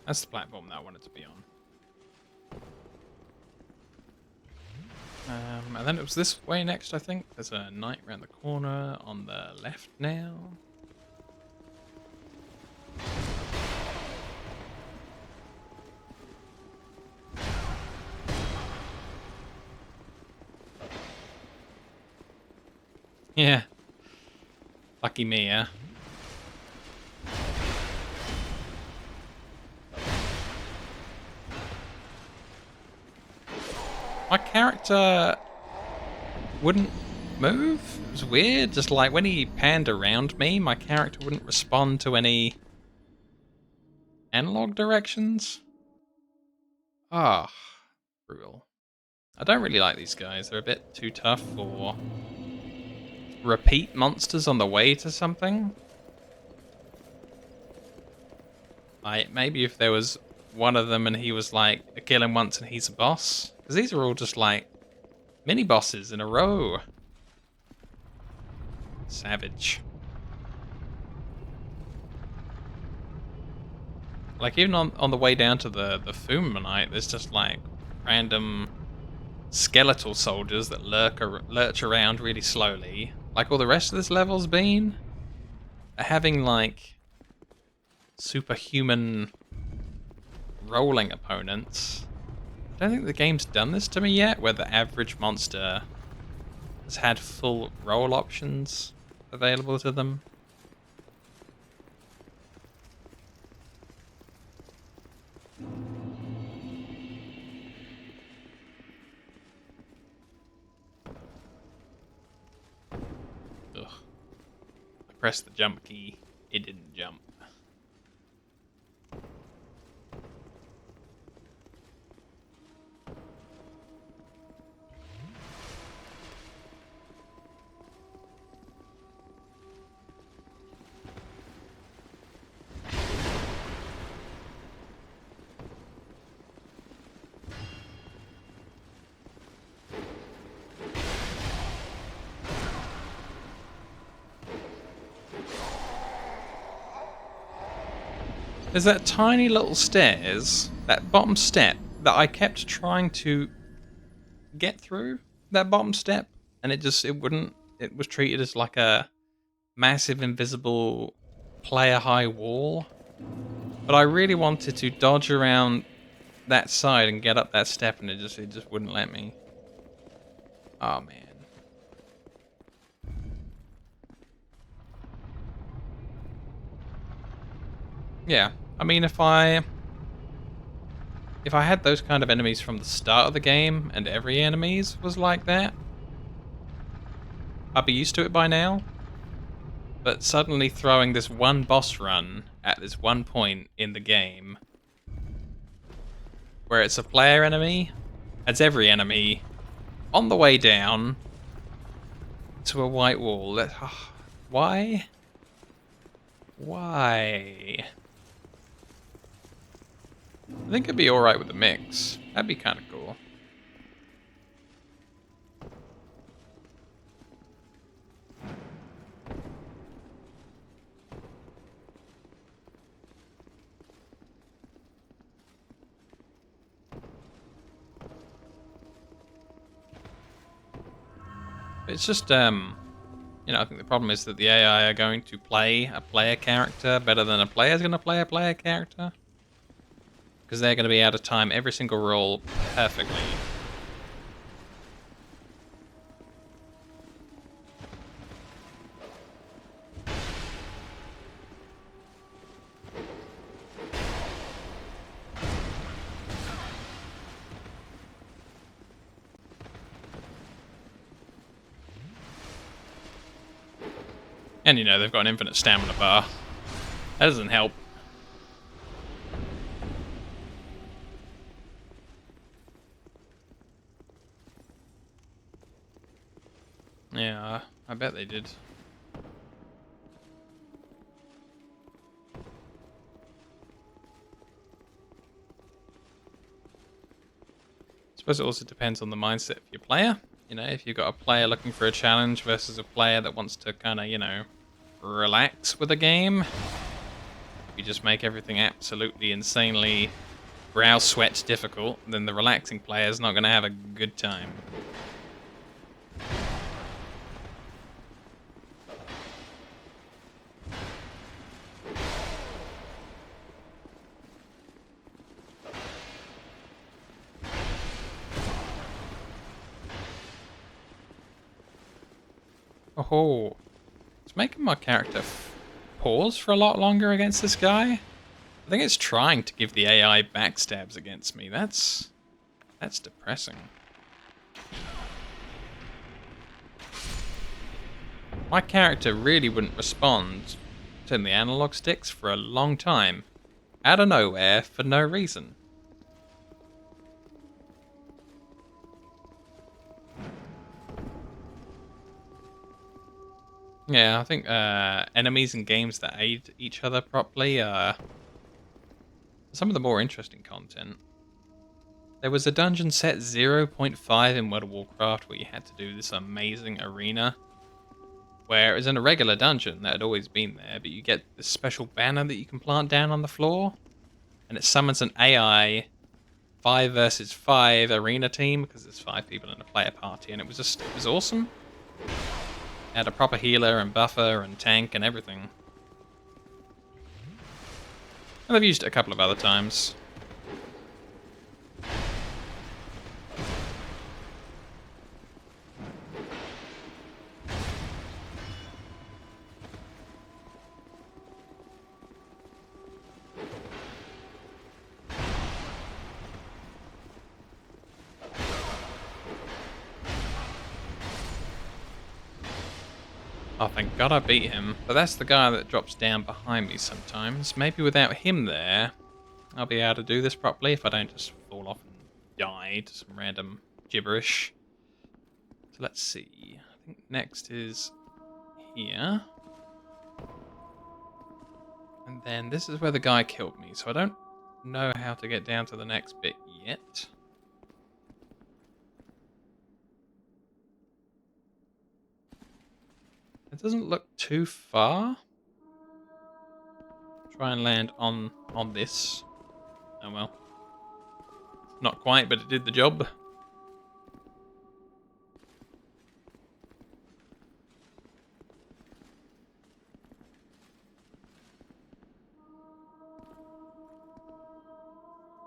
That's the platform that I wanted to be on. And then it was this way next, I think. There's a knight around the corner on the left now. Yeah. Lucky me, yeah. My character wouldn't move. It was weird. Just like when he panned around me, my character wouldn't respond to any analog directions. Ah, brutal. I don't really like these guys. They're a bit too tough for repeat monsters on the way to something. Like, maybe if there was one of them and he was like a kill him once and he's a boss. Because these are all just like mini bosses in a row. Savage. Like, even on the way down to the Fumanite, there's just like random skeletal soldiers that lurch around really slowly. Like all the rest of this level's been. Having like superhuman rolling opponents. I don't think the game's done this to me yet, where the average monster has had full roll options available to them. Ugh. I pressed the jump key, it didn't jump. There's that tiny little stairs, that bottom step, that I kept trying to get through that bottom step, and it wouldn't. It was treated as like a massive invisible player high wall. But I really wanted to dodge around that side and get up that step, and it just wouldn't let me. Oh man. Yeah, I mean, if I had those kind of enemies from the start of the game, and every enemies was like that, I'd be used to it by now. But suddenly throwing this one boss run at this one point in the game, where it's a player enemy, it's every enemy, on the way down to a white wall. Why? Why? I think it'd be alright with the mix. That'd be kind of cool. It's just, you know, I think the problem is that the AI are going to play a player character better than a player's going to play a player character. Because they're going to be able to time every single roll perfectly. And, you know, they've got an infinite stamina bar. That doesn't help. Yeah, I bet they did. I suppose it also depends on the mindset of your player. You know, if you've got a player looking for a challenge versus a player that wants to kind of, you know, relax with a game, If you just make everything absolutely insanely brow sweat difficult, then the relaxing player's not going to have a good time. Oh, it's making my character pause for a lot longer against this guy. I think it's trying to give the AI backstabs against me. That's depressing. My character really wouldn't respond to the analog sticks for a long time, out of nowhere for no reason. Yeah, I think enemies in games that aid each other properly are some of the more interesting content. There was a dungeon set 0.5 in World of Warcraft where you had to do this amazing arena, where it was in a regular dungeon that had always been there, but you get this special banner that you can plant down on the floor, and it summons an AI 5 versus 5 arena team, because there's 5 people in a player party, and it was awesome. It had a proper healer and buffer and tank and everything. And I've used it a couple of other times. Oh, thank God I beat him. But that's the guy that drops down behind me sometimes. Maybe without him there, I'll be able to do this properly if I don't just fall off and die to some random gibberish. So let's see. I think next is here. And then this is where the guy killed me, so I don't know how to get down to the next bit yet. It doesn't look too far. Try and land on this. Oh well. Not quite, but it did the job.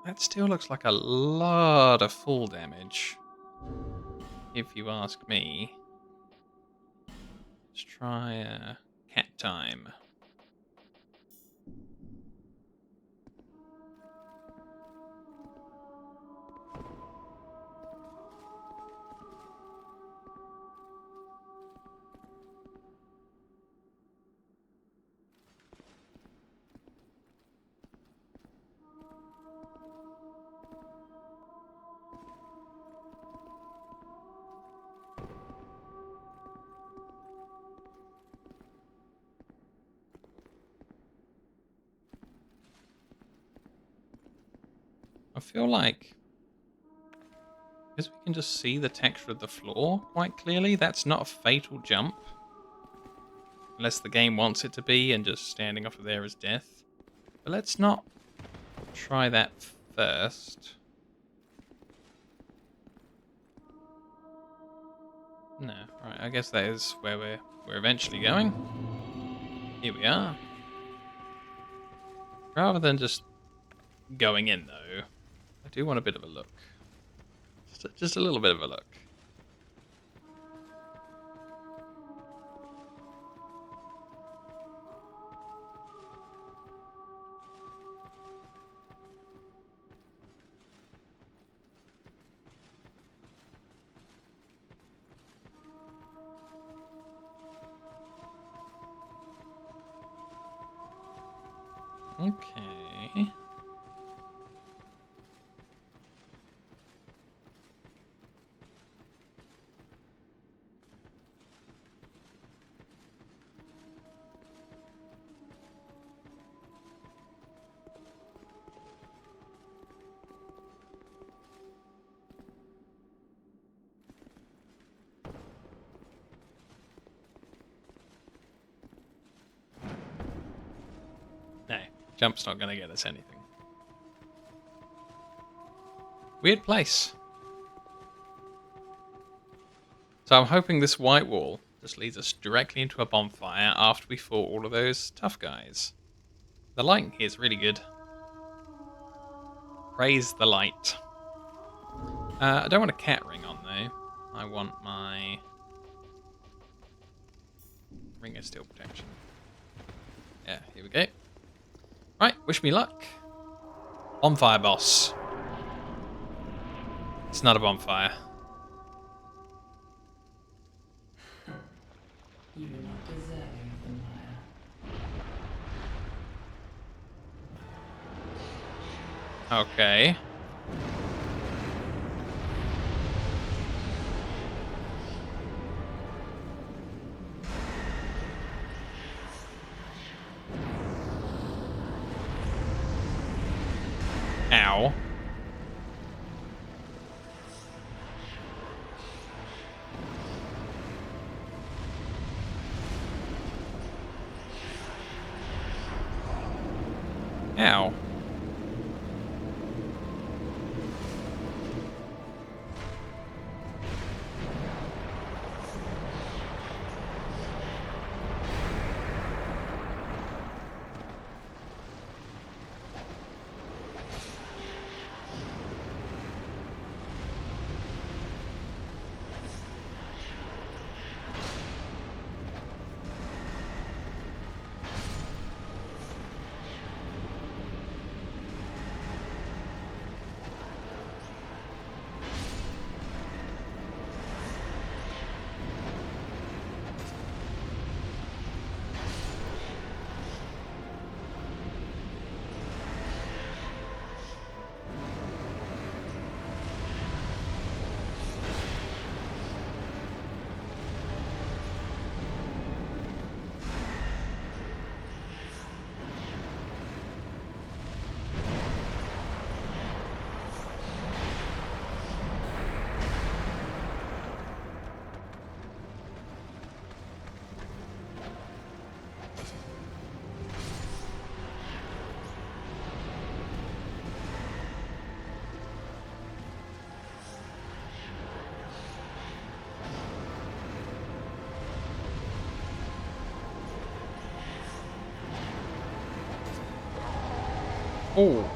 That still looks like a lot of full damage, if you ask me. Let's try cat time. I feel like, because we can just see the texture of the floor quite clearly, that's not a fatal jump. Unless the game wants it to be and just standing off of there is death. But let's not try that first. No, right, I guess that is where we're eventually going. Here we are. Rather than just going in though, I do want a bit of a look. Just a little bit of a look. Okay. No. Jump's not going to get us anything. Weird place. So I'm hoping this white wall just leads us directly into a bonfire after we fought all of those tough guys. The lighting here is really good. Praise the light. I don't want a cat ring on though. I want my ring of steel protection. Yeah, here we go. Right, wish me luck. Bonfire boss. It's not a bonfire. You are not deserving of the mire. Okay. Ow. Ow. Oh.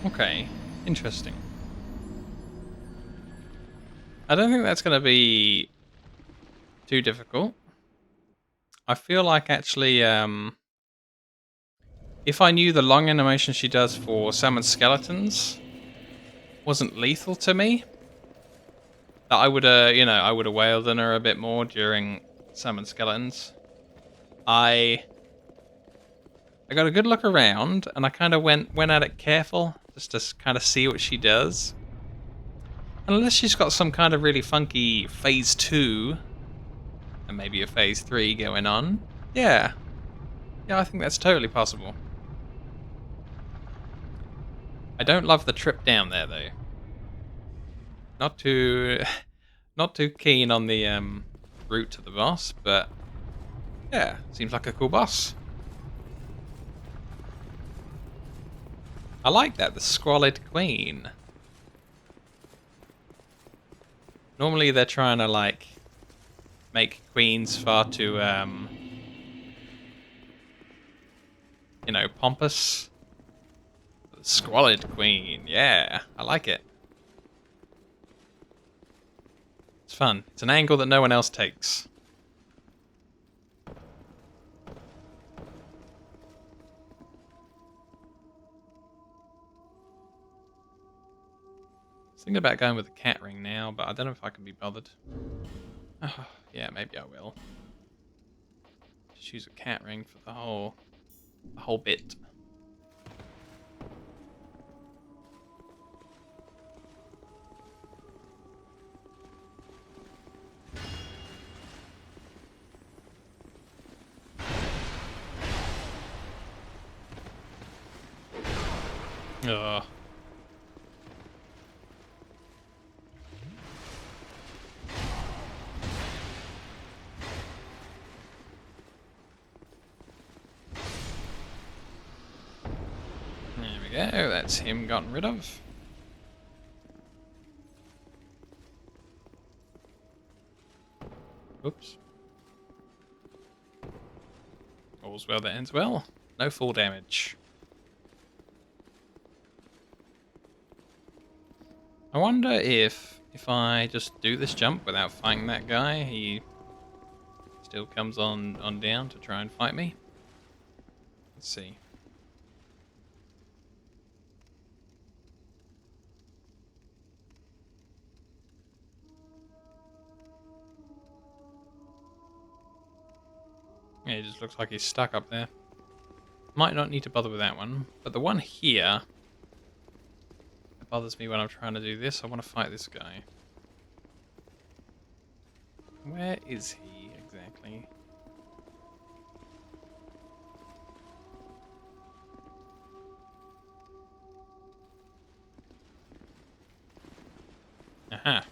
Okay. Interesting. I don't think that's going to be too difficult. I feel like actually, if I knew the long animation she does for summon skeletons wasn't lethal to me, that I would, I would have wailed on her a bit more during summon skeletons. I got a good look around, and I kind of went at it careful, just to kind of see what she does. Unless she's got some kind of really funky phase 2, and maybe a phase 3 going on. Yeah. Yeah, I think that's totally possible. I don't love the trip down there, though. Not too keen on the route to the boss, but yeah, seems like a cool boss. I like that, the Squalid Queen. Normally they're trying to, like, make queens far too, pompous. The Squalid Queen, yeah, I like it. It's fun. It's an angle that no one else takes. Thinking about going with the cat ring now, but I don't know if I can be bothered. Oh, yeah, maybe I will. Just use a cat ring for the whole bit. Ugh. go, that's him gotten rid of. Oops. All's well that ends well. No full damage. I wonder if I just do this jump without fighting that guy, he still comes on down to try and fight me. Let's see. Yeah, he just looks like he's stuck up there. Might not need to bother with that one, but the one here that bothers me when I'm trying to do this. I want to fight this guy. Where is he exactly? Aha.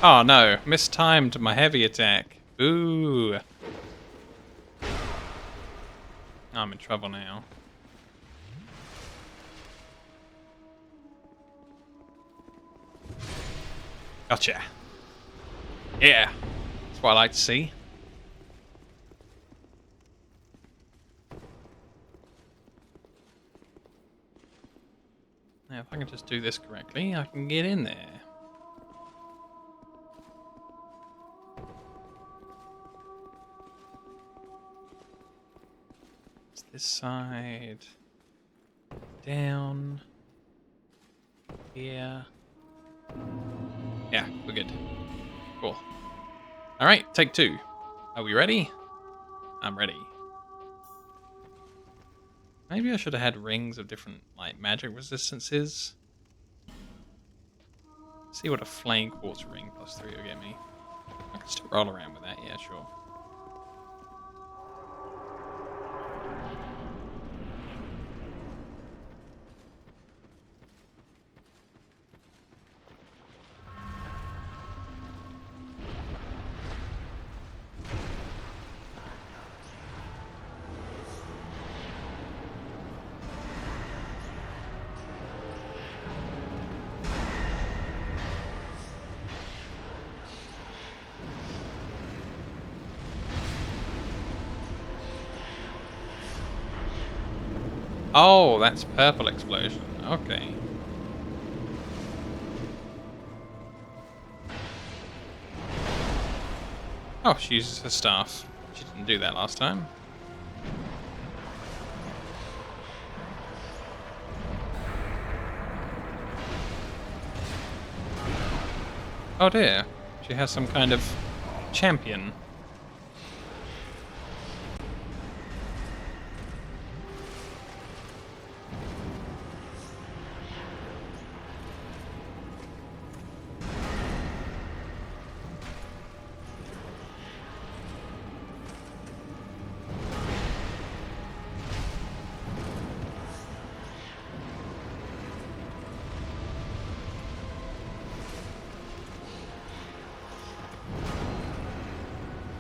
Oh no, mistimed my heavy attack. Ooh. I'm in trouble now. Gotcha. Yeah. That's what I like to see. Now if I can just do this correctly, I can get in there. It's this side. Down. Here. Yeah, we're good. Cool. Alright, take two. Are we ready? I'm ready. Maybe I should have had rings of different, like, magic resistances. See what a flame quartz ring +3 will get me. I can still roll around with that, yeah, sure. Oh, that's purple explosion. Okay. Oh, she uses her staff. She didn't do that last time. Oh dear. She has some kind of champion.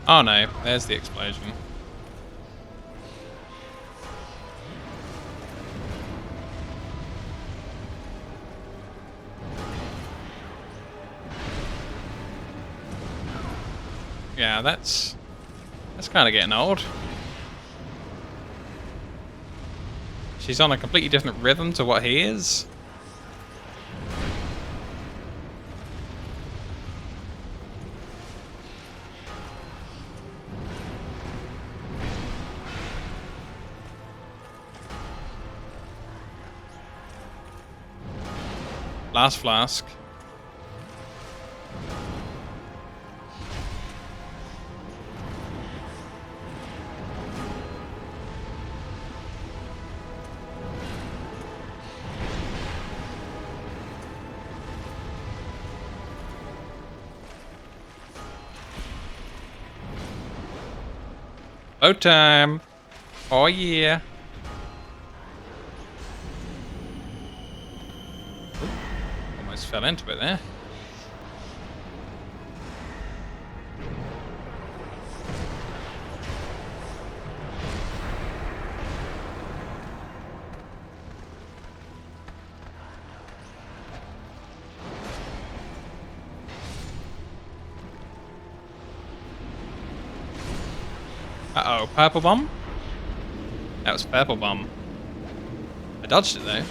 Oh no, there's the explosion. Yeah, that's kind of getting old. She's on a completely different rhythm to what he is. Last flask. Oh, time. Oh, yeah. Oop, almost fell into it there. Uh-oh, purple bomb? That was purple bomb. I dodged it though.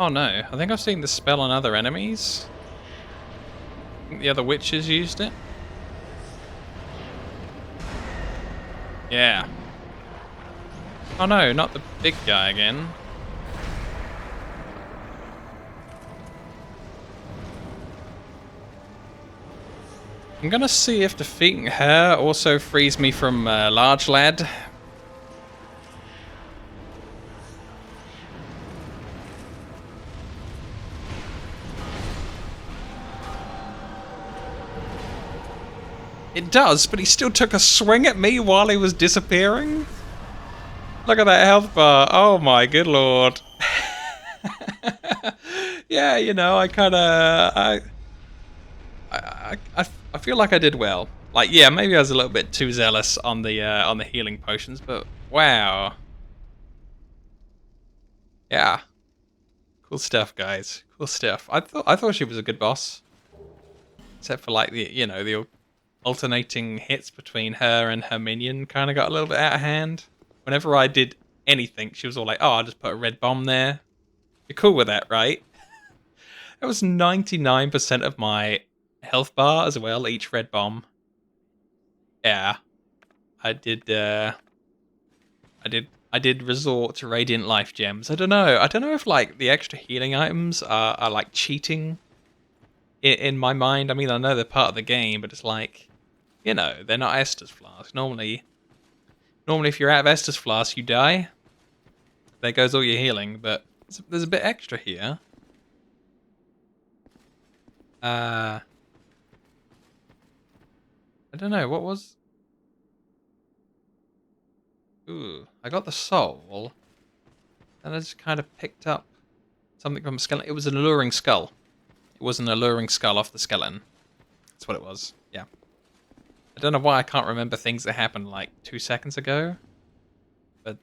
Oh no, I think I've seen this spell on other enemies. I think the other witches used it. Yeah. Oh no, not the big guy again. I'm gonna see if defeating her also frees me from Large Lad. It does, but he still took a swing at me while he was disappearing. Look at that health bar. Oh my good lord. Yeah, you know, I kind of, I feel like I did well. Like, yeah, maybe I was a little bit too zealous on the healing potions, but wow. Yeah, cool stuff, guys. Cool stuff. I thought she was a good boss, except for like the alternating hits between her and her minion kind of got a little bit out of hand. Whenever I did anything, she was all like, "Oh, I'll just put a red bomb there." You're cool with that, right? That was 99% of my health bar as well, each red bomb. Yeah, I did. I did resort to radiant life gems. I don't know. I don't know if like the extra healing items are like cheating in my mind. I mean, I know they're part of the game, but it's like, they're not Estus flasks. Normally, if you're out of Estus flask, you die. There goes all your healing. But there's a bit extra here. I don't know. What was? Ooh, I got the soul. And I just kind of picked up something from a skeleton. It was an alluring skull. It was an alluring skull off the skeleton. That's what it was. Yeah. I don't know why I can't remember things that happened like 2 seconds ago. But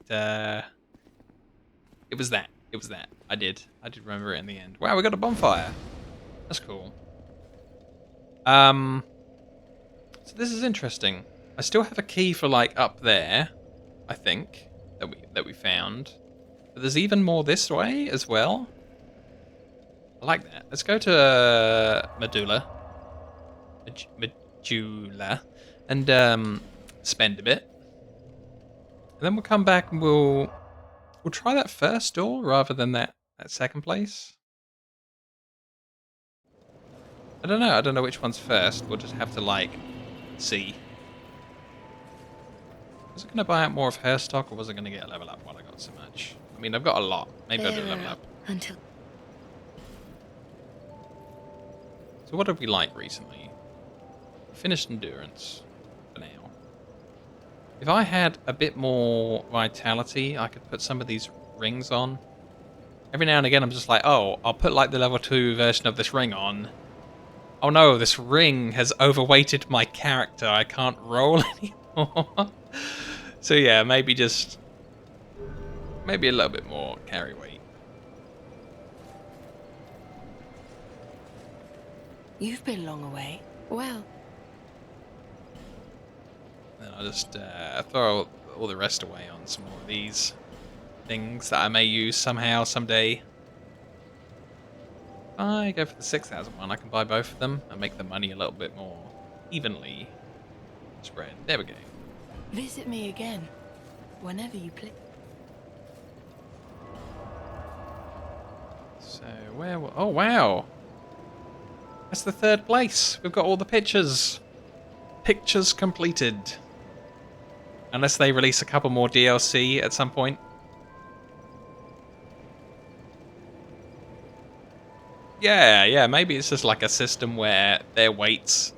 it was that. It was that. I did remember it in the end. Wow, we got a bonfire. That's cool. So this is interesting. I still have a key for like up there, I think, that we found. But there's even more this way as well. I like that. Let's go to Medulla, and spend a bit. And then we'll come back and we'll try that first door rather than that second place. I don't know. I don't know which one's first. We'll just have to like see. Was it going to buy out more of her stock, or was I going to get a level up while I got so much? I mean, I've got a lot. Maybe I'll do a level up. Until So what have we like recently? Finished endurance for now. If I had a bit more vitality, I could put some of these rings on. Every now and again, I'm just like, oh, I'll put like the level 2 version of this ring on. Oh no, this ring has overweighted my character. I can't roll anymore. So yeah, maybe a little bit more carry weight. you've been long away. Well, Then I'll just throw all the rest away on some more of these things that I may use somehow, someday. If I go for the 6,000 one, I can buy both of them and make the money a little bit more evenly spread. There we go. visit me again whenever you please. So where? Oh wow! That's the third place. We've got all the pictures. Pictures completed. Unless they release a couple more DLC at some point. Yeah, maybe it's just like a system where their weights...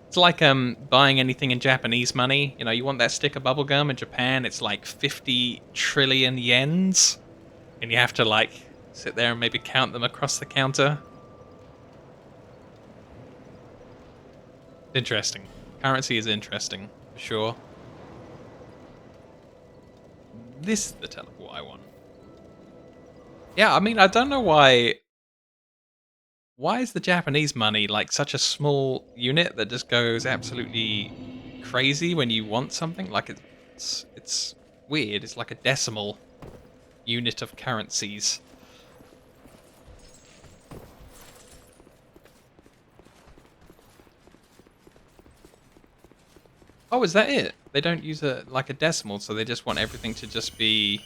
It's like buying anything in Japanese money. You know, you want that stick of bubblegum in Japan, it's like 50 trillion yens. And you have to like sit there and maybe count them across the counter. Interesting. Currency is interesting, for sure. This is the teleport I want. Yeah, I mean, I don't know why... Why is the Japanese money like such a small unit that just goes absolutely crazy when you want something? Like it's weird. It's like a decimal unit of currencies. Oh, is that it? They don't use like a decimal, so they just want everything to just be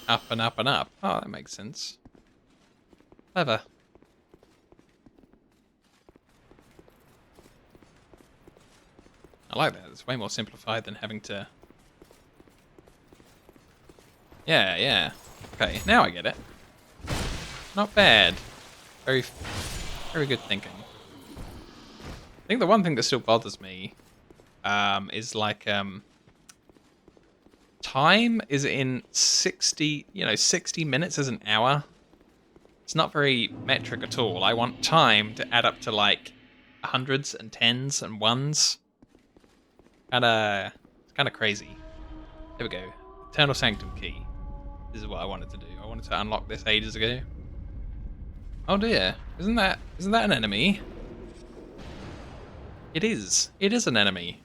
up and up and up. Oh, that makes sense. Clever. I like that. It's way more simplified than having to... Yeah. Okay, now I get it. Not bad. Very good thinking. I think the one thing that still bothers me is like time is in 60, 60 minutes is an hour. It's not very metric at all. I want time to add up to like hundreds and tens and ones. It's kind of crazy. There we go. Eternal Sanctum key. This is what I wanted to do. I wanted to unlock this ages ago. Oh dear. Isn't that an enemy? It is. It is an enemy.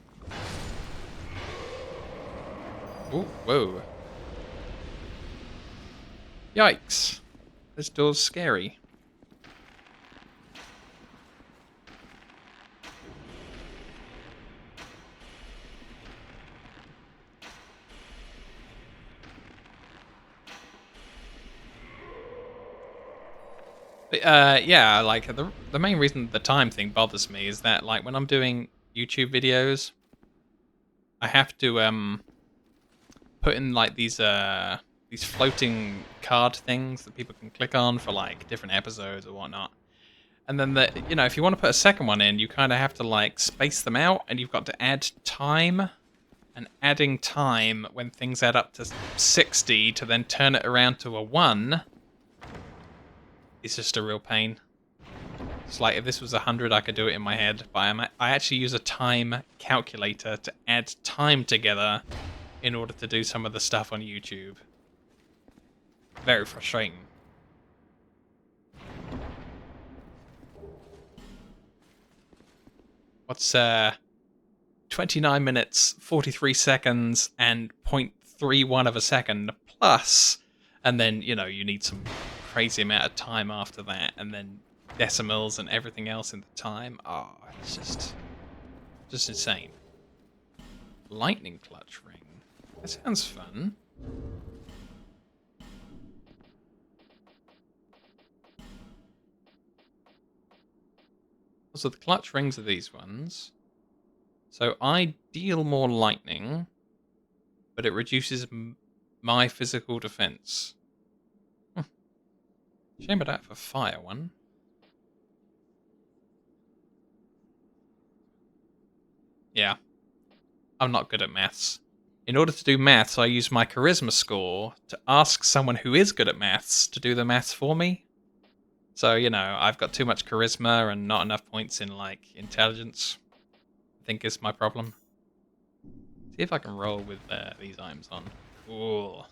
Ooh, whoa. Yikes. This door's scary. Yeah, like the main reason the time thing bothers me is that like when I'm doing YouTube videos, I have to put in like these floating card things that people can click on for like different episodes or whatnot. And then if you want to put a second one in, you kind of have to like space them out, and you've got to add time. And adding time when things add up to 60 to then turn it around to a 1 is just a real pain. It's like if this was 100, I could do it in my head, but I actually use a time calculator to add time together in order to do some of the stuff on YouTube. Very frustrating. What's 29 minutes, 43 seconds, and 0.31 of a second plus, and then, you need some crazy amount of time after that, and then decimals and everything else in the time. Oh, it's just insane. Lightning clutch ring. That sounds fun. So the clutch rings are these ones. So I deal more lightning, but it reduces my physical defense. Shame about that for fire one. Yeah. I'm not good at maths. In order to do maths, I use my charisma score to ask someone who is good at maths to do the maths for me. So, I've got too much charisma and not enough points in, like, intelligence. I think is my problem. See if I can roll with these items on. Ooh.